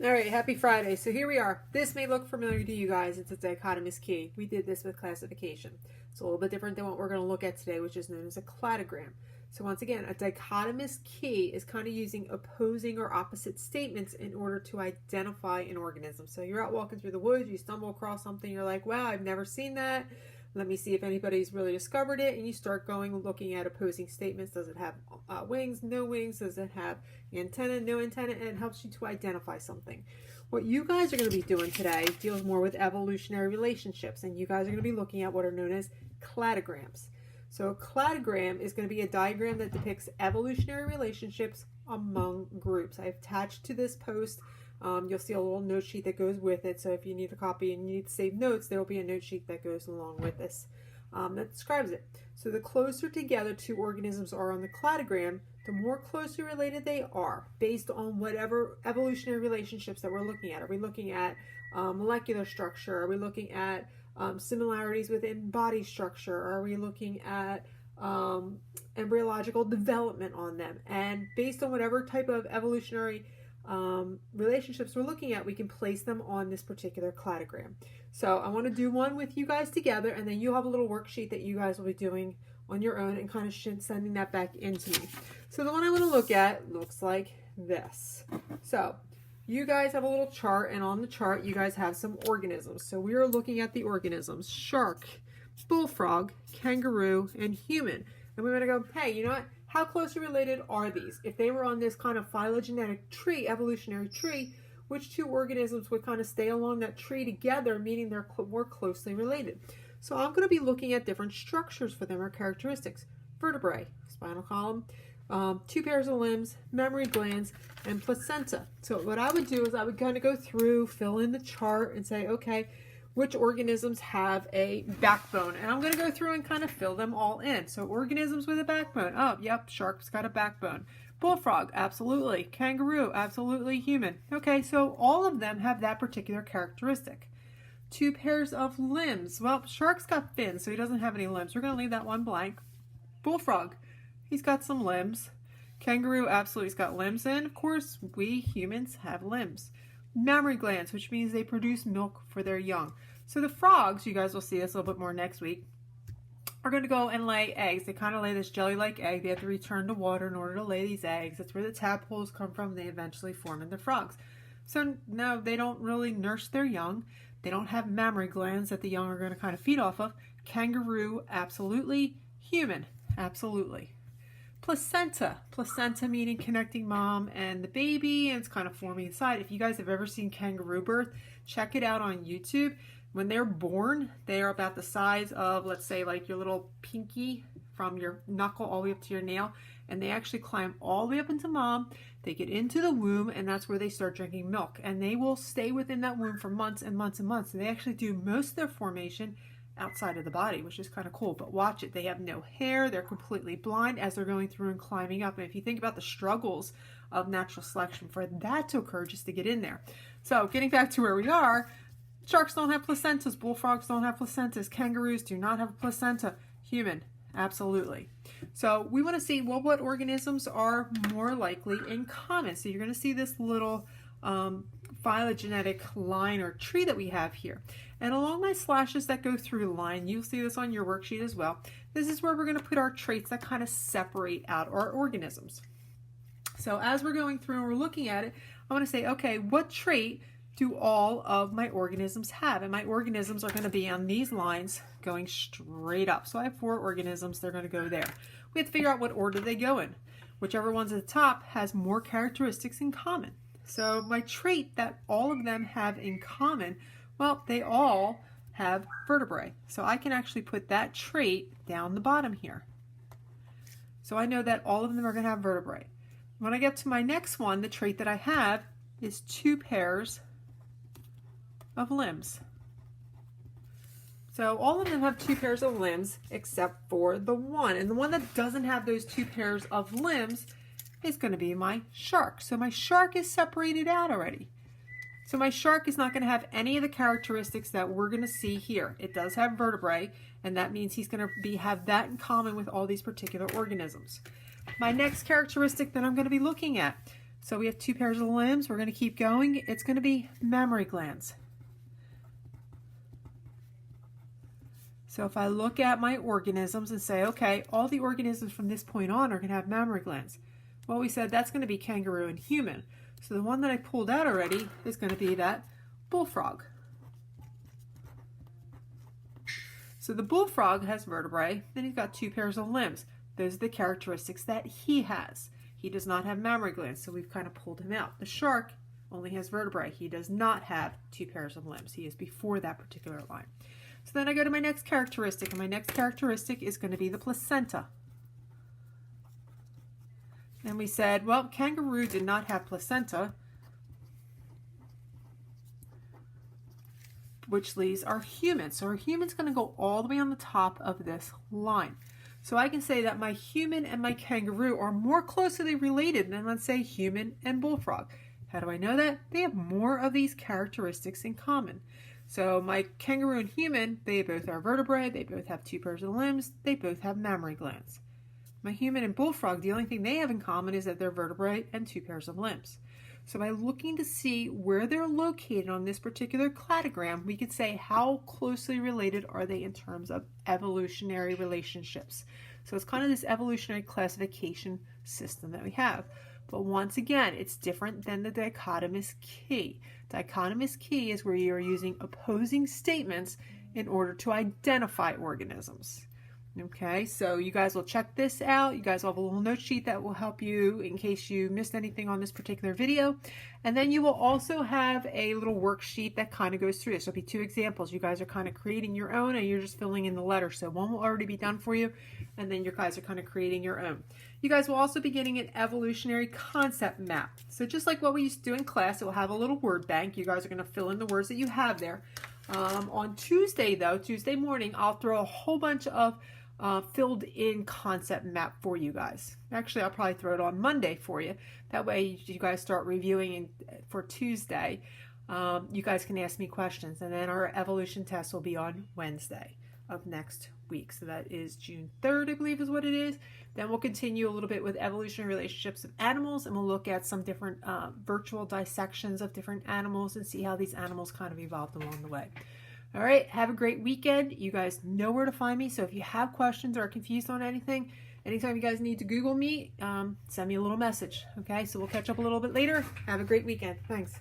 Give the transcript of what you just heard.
All right, happy Friday. So here we are. This may look familiar to you guys. It's a dichotomous key. We did this with classification. It's a little bit different than what we're going to look at today, which is known as a cladogram. So once again, a dichotomous key is kind of using opposing or opposite statements in order to identify an organism. So you're out walking through the woods, you stumble across something, you're like, wow, I've never seen that. Let me see if anybody's really discovered it. And you start looking at opposing statements. Does it have wings? No wings. Does it have antenna? No antenna. And it helps you to identify something. What you guys are going to be doing today deals more with evolutionary relationships. And you guys are going to be looking at what are known as cladograms. So a cladogram is going to be a diagram that depicts evolutionary relationships among groups. I've attached to this post. You'll see a little note sheet that goes with it. So if you need a copy and you need to save notes, there will be a note sheet that goes along with this that describes it. So the closer together two organisms are on the cladogram, the more closely related they are based on whatever evolutionary relationships that we're looking at. Are we looking at molecular structure? Are we looking at similarities within body structure? Are we looking at embryological development on them? And based on whatever type of evolutionary relationships we're looking at, we can place them on this particular cladogram. So I want to do one with you guys together, and then you have a little worksheet that you guys will be doing on your own and kind of sending that back into me. So the one I want to look at looks like this. So you guys have a little chart, and on the chart you guys have some organisms. So we are looking at the organisms: shark, bullfrog, kangaroo, and human. And we're going to go, hey, you know what? How closely related are these? If they were on this kind of phylogenetic tree, evolutionary tree, which two organisms would kind of stay along that tree together, meaning they're more closely related? So I'm going to be looking at different structures for them or characteristics. Vertebrae, spinal column, two pairs of limbs, mammary glands, and placenta. So what I would do is I would kind of go through, fill in the chart, and say, okay, which organisms have a backbone? And I'm going to go through and kind of fill them all in. So organisms with a backbone. Oh, yep, shark's got a backbone. Bullfrog, absolutely. Kangaroo, absolutely. Human. Okay, so all of them have that particular characteristic. Two pairs of limbs. Well, shark's got fins, so he doesn't have any limbs. We're going to leave that one blank. Bullfrog, he's got some limbs. Kangaroo, absolutely, he's got limbs. And of course, we humans have limbs. Mammary glands, which means they produce milk for their young. So the frogs, you guys will see this a little bit more next week, are going to go and lay eggs. They kind of lay this jelly-like egg. They have to return to water in order to lay these eggs. That's where the tadpoles come from. They eventually form into frogs. So no, they don't really nurse their young. They don't have mammary glands that the young are going to kind of feed off of. Kangaroo, absolutely. Human, absolutely. Placenta meaning connecting mom and the baby, and it's kind of forming inside. If you guys have ever seen kangaroo birth, check it out on YouTube. When they're born, they are about the size of, let's say, like your little pinky from your knuckle all the way up to your nail, and they actually climb all the way up into mom. They get into the womb, and that's where they start drinking milk, and they will stay within that womb for months and months and months. And they actually do most of their formation outside of the body, which is kind of cool. But watch it, they have no hair, they're completely blind as they're going through and climbing up. And if you think about the struggles of natural selection for that to occur just to get in there. So getting back to where we are, sharks don't have placentas, bullfrogs don't have placentas, kangaroos do not have a placenta. Human, absolutely. So we want to see, well, what organisms are more likely in common. So you're going to see this little phylogenetic line or tree that we have here. And along my slashes that go through the line, you'll see this on your worksheet as well. This is where we're going to put our traits that kind of separate out our organisms. So as we're going through and we're looking at it, I want to say, okay, what trait do all of my organisms have? And my organisms are going to be on these lines going straight up. So I have 4 organisms, they're going to go there. We have to figure out what order they go in. Whichever one's at the top has more characteristics in common. So my trait that all of them have in common, well, they all have vertebrae. So I can actually put that trait down the bottom here. So I know that all of them are going to have vertebrae. When I get to my next one, the trait that I have is 2 pairs of limbs. So all of them have 2 pairs of limbs except for the one. And the one that doesn't have those 2 pairs of limbs is going to be my shark. So my shark is separated out already. So my shark is not going to have any of the characteristics that we're going to see here. It does have vertebrae, and that means he's going to have that in common with all these particular organisms. My next characteristic that I'm going to be looking at, So we have 2 pairs of limbs. We're going to keep going. It's going to be mammary glands. So if I look at my organisms and say, okay, all the organisms from this point on are going to have mammary glands. Well, we said that's going to be kangaroo and human. So the one that I pulled out already is going to be that bullfrog. So the bullfrog has vertebrae, then he's got 2 pairs of limbs. Those are the characteristics that he has. He does not have mammary glands, so we've kind of pulled him out. The shark only has vertebrae. He does not have 2 pairs of limbs. He is before that particular line. So then I go to my next characteristic, and my next characteristic is going to be the placenta. And we said, well, kangaroo did not have placenta, which leaves our human. So our human's going to go all the way on the top of this line. So I can say that my human and my kangaroo are more closely related than, let's say, human and bullfrog. How do I know that? They have more of these characteristics in common. So my kangaroo and human, they both are vertebrae, they both have 2 pairs of limbs, they both have mammary glands. My human and bullfrog, the only thing they have in common is that they're vertebrae and 2 pairs of limbs. So by looking to see where they're located on this particular cladogram, we could say how closely related are they in terms of evolutionary relationships. So it's kind of this evolutionary classification system that we have. But once again, it's different than the dichotomous key. Dichotomous key is where you are using opposing statements in order to identify organisms. Okay, so you guys will check this out. You guys will have a little note sheet that will help you in case you missed anything on this particular video. And then you will also have a little worksheet that kind of goes through this. There'll be 2 examples. You guys are kind of creating your own and you're just filling in the letters. So one will already be done for you and then you guys are kind of creating your own. You guys will also be getting an evolutionary concept map. So just like what we used to do in class, it will have a little word bank. You guys are going to fill in the words that you have there. On Tuesday though, Tuesday morning, I'll throw a whole bunch of filled in concept map for you guys. Actually, I'll probably throw it on Monday for you. That way you guys start reviewing for Tuesday. You guys can ask me questions, and then our evolution test will be on Wednesday of next week. So that is June 3rd, I believe is what it is. Then we'll continue a little bit with evolutionary relationships of animals, and we'll look at some different virtual dissections of different animals and see how these animals kind of evolved along the way. All right, have a great weekend. You guys know where to find me. So if you have questions or are confused on anything, anytime you guys need to Google me, send me a little message. Okay, so we'll catch up a little bit later. Have a great weekend. Thanks.